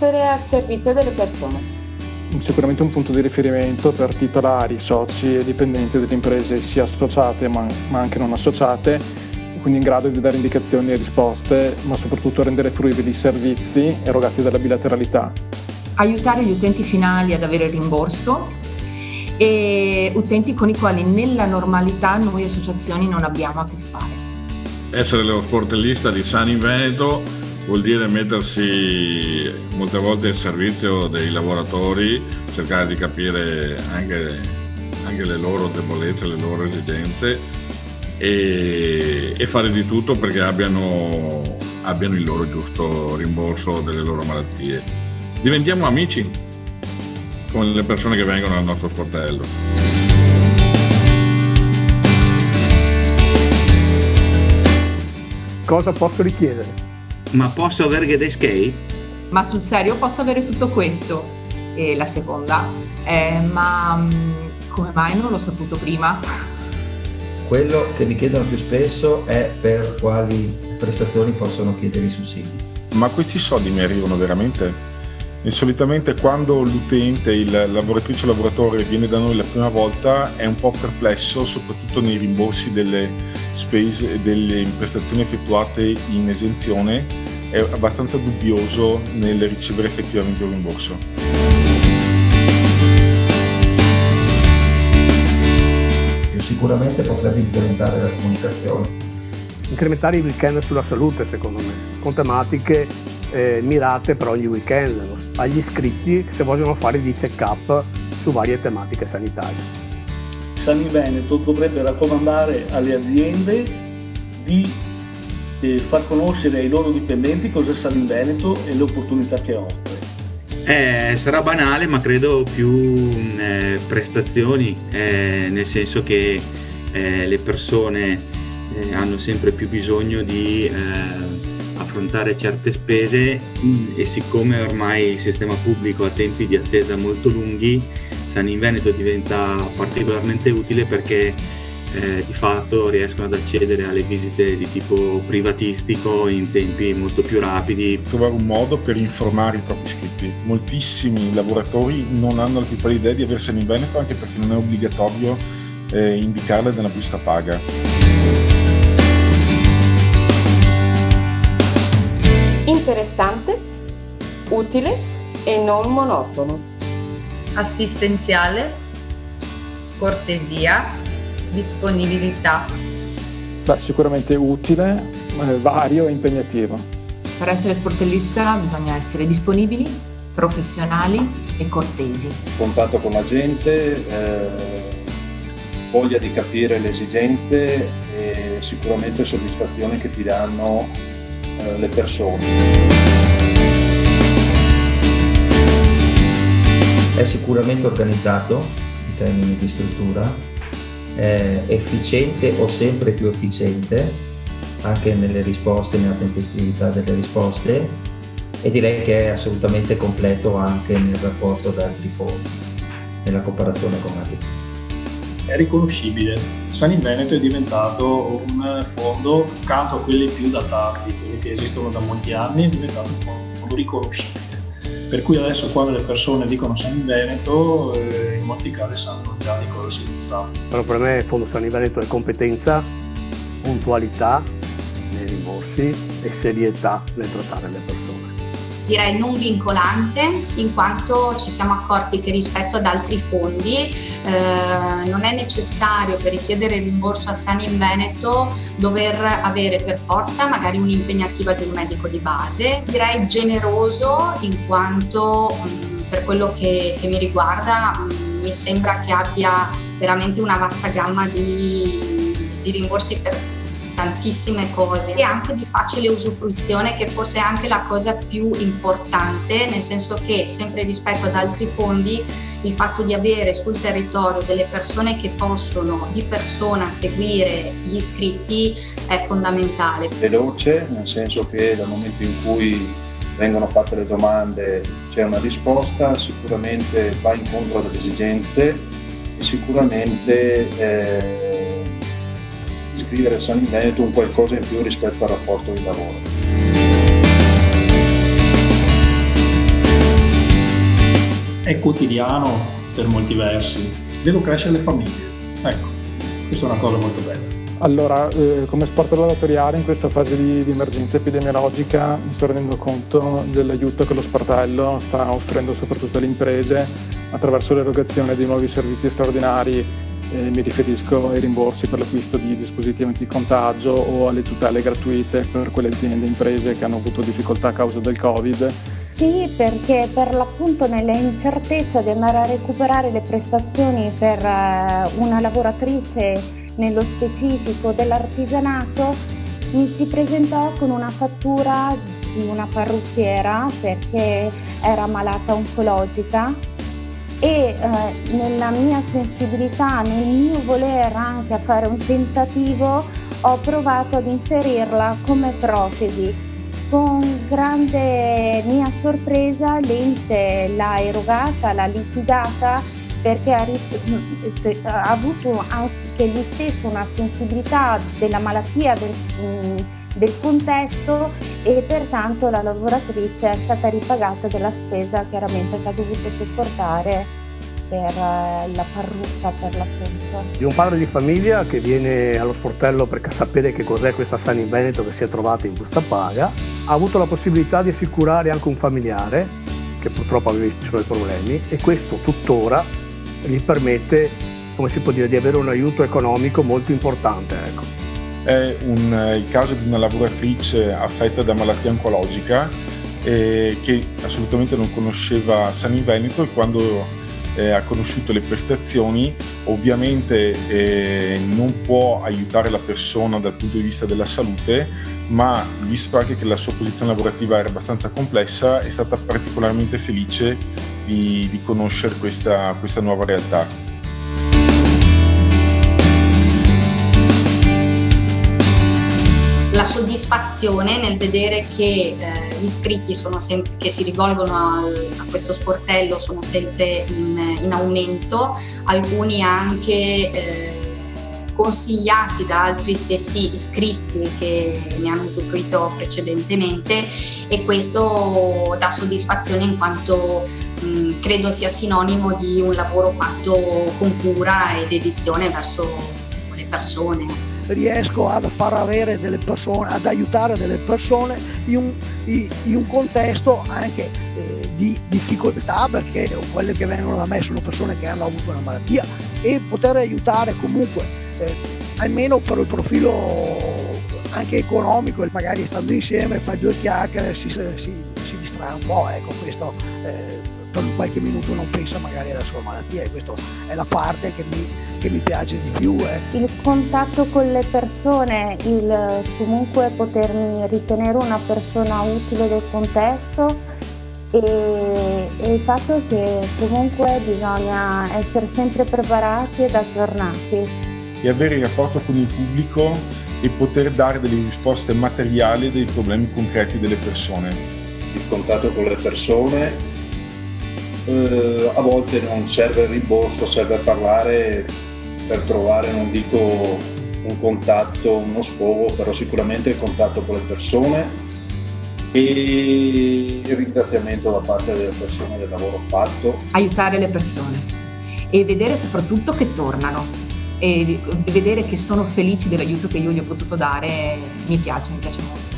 essere al servizio delle persone. Sicuramente un punto di riferimento per titolari, soci e dipendenti delle imprese sia associate ma anche non associate, quindi in grado di dare indicazioni e risposte, ma soprattutto rendere fruibili i servizi erogati dalla bilateralità. Aiutare gli utenti finali ad avere il rimborso e utenti con i quali nella normalità noi associazioni non abbiamo a che fare. Essere lo sportellista di Sani in Veneto vuol dire mettersi molte volte al servizio dei lavoratori, cercare di capire anche le loro debolezze, le loro esigenze e fare di tutto perché abbiano il loro giusto rimborso delle loro malattie. Diventiamo amici con le persone che vengono al nostro sportello. Cosa posso richiedere? Ma posso avere Get Escape? Ma sul serio posso avere tutto questo? E la seconda ma come mai non l'ho saputo prima? Quello che mi chiedono più spesso è per quali prestazioni possono chiedere i sussidi. Ma questi soldi mi arrivano veramente? E solitamente quando l'utente, il lavoratrice o lavoratore viene da noi la prima volta è un po' perplesso, soprattutto nei rimborsi delle spese e delle prestazioni effettuate in esenzione, è abbastanza dubbioso nel ricevere effettivamente un rimborso. Sicuramente potrebbe implementare la comunicazione. Incrementare i weekend sulla salute, secondo me, con tematiche mirate per ogni weekend, agli iscritti se vogliono fare di check-up su varie tematiche sanitarie. Sani Veneto dovrebbe raccomandare alle aziende di far conoscere ai loro dipendenti cos'è Sani Veneto e le opportunità che offre. Sarà banale, ma credo più prestazioni, nel senso che le persone hanno sempre più bisogno di affrontare certe spese e siccome ormai il sistema pubblico ha tempi di attesa molto lunghi, Sani in Veneto diventa particolarmente utile perché di fatto riescono ad accedere alle visite di tipo privatistico in tempi molto più rapidi. Trovare un modo per informare i propri iscritti. Moltissimi lavoratori non hanno la più pallida idea di avere Sani in Veneto anche perché non è obbligatorio indicarle nella busta paga. Interessante, utile e non monotono. Assistenziale, cortesia, disponibilità. Sicuramente utile, vario e impegnativo. Per essere sportellista bisogna essere disponibili, professionali e cortesi. Contatto con la gente, voglia di capire le esigenze e sicuramente soddisfazione che ti danno le persone. È sicuramente organizzato in termini di struttura, è efficiente o sempre più efficiente anche nelle risposte, nella tempestività delle risposte e direi che è assolutamente completo anche nel rapporto ad altri fondi, nella comparazione con altri fondi. È riconoscibile. Sani in Veneto è diventato un fondo, accanto a quelli più datati, quelli che esistono da molti anni, è diventato un fondo riconoscibile. Per cui adesso quando le persone dicono Sani in Veneto, in molti casi sanno già di cosa si tratta. Però per me il Fondo Sani in Veneto è competenza, puntualità nei rimborsi e serietà nel trattare le persone. Direi non vincolante, in quanto ci siamo accorti che rispetto ad altri fondi non è necessario per richiedere il rimborso a Sani in Veneto dover avere per forza magari un'impegnativa di un medico di base. Direi generoso, in quanto per quello che mi riguarda mi sembra che abbia veramente una vasta gamma di rimborsi per tantissime cose e anche di facile usufruizione, che forse è anche la cosa più importante, nel senso che sempre rispetto ad altri fondi il fatto di avere sul territorio delle persone che possono di persona seguire gli iscritti è fondamentale. Veloce, nel senso che dal momento in cui vengono fatte le domande c'è una risposta, sicuramente va incontro alle esigenze e sicuramente iscrivere a Sani in Veneto un qualcosa in più rispetto al rapporto di lavoro. è quotidiano per molti versi. Vedo crescere le famiglie. Ecco, questa è una cosa molto bella. Allora, come sport laboratoriale in questa fase di emergenza epidemiologica mi sto rendendo conto dell'aiuto che lo sportello sta offrendo soprattutto alle imprese attraverso l'erogazione di nuovi servizi straordinari. Mi riferisco ai rimborsi per l'acquisto di dispositivi anticontagio o alle tutele gratuite per quelle aziende e imprese che hanno avuto difficoltà a causa del Covid. Sì, perché per l'appunto nell'incertezza di andare a recuperare le prestazioni per una lavoratrice nello specifico dell'artigianato, mi si presentò con una fattura di una parrucchiera perché era malata oncologica e nella mia sensibilità, nel mio voler anche a fare un tentativo, ho provato ad inserirla come protesi. Con grande mia sorpresa l'ente l'ha erogata, l'ha liquidata perché ha avuto anche egli stesso una sensibilità della malattia, del contesto, e pertanto la lavoratrice è stata ripagata della spesa chiaramente che ha dovuto sopportare per la parrucca, per l'appunto. Di un padre di famiglia che viene allo sportello per sapere che cos'è questa Sani Veneto che si è trovata in busta paga, ha avuto la possibilità di assicurare anche un familiare che purtroppo aveva i suoi problemi, e questo tuttora gli permette, come si può dire, di avere un aiuto economico molto importante. Ecco. È il caso di una lavoratrice affetta da malattia oncologica che assolutamente non conosceva Sani Veneto, e quando ha conosciuto le prestazioni ovviamente non può aiutare la persona dal punto di vista della salute, ma visto anche che la sua posizione lavorativa era abbastanza complessa, è stata particolarmente felice di conoscere questa nuova realtà. La soddisfazione nel vedere che gli iscritti che si rivolgono a questo sportello sono sempre in aumento, alcuni anche consigliati da altri stessi iscritti che ne hanno usufruito precedentemente, e questo dà soddisfazione in quanto credo sia sinonimo di un lavoro fatto con cura e dedizione verso le persone. Riesco ad far avere delle persone, ad aiutare delle persone in un contesto anche di difficoltà, perché quelle che vengono da me sono persone che hanno avuto una malattia, e poter aiutare comunque almeno per il profilo anche economico, magari stando insieme, fai due chiacchiere, si distrae un po', ecco, questo per qualche minuto non pensa magari alla sua malattia, e questa è la parte che mi piace di più. Il contatto con le persone, il comunque potermi ritenere una persona utile del contesto, e il fatto che comunque bisogna essere sempre preparati ed aggiornati. E avere il rapporto con il pubblico e poter dare delle risposte materiali dei problemi concreti delle persone. Il contatto con le persone, a volte non serve il rimborso, serve parlare per trovare, non dico un contatto, uno sfogo, però sicuramente il contatto con le persone e il ringraziamento da parte delle persone del lavoro fatto. Aiutare le persone e vedere soprattutto che tornano, e vedere che sono felici dell'aiuto che io gli ho potuto dare, mi piace molto.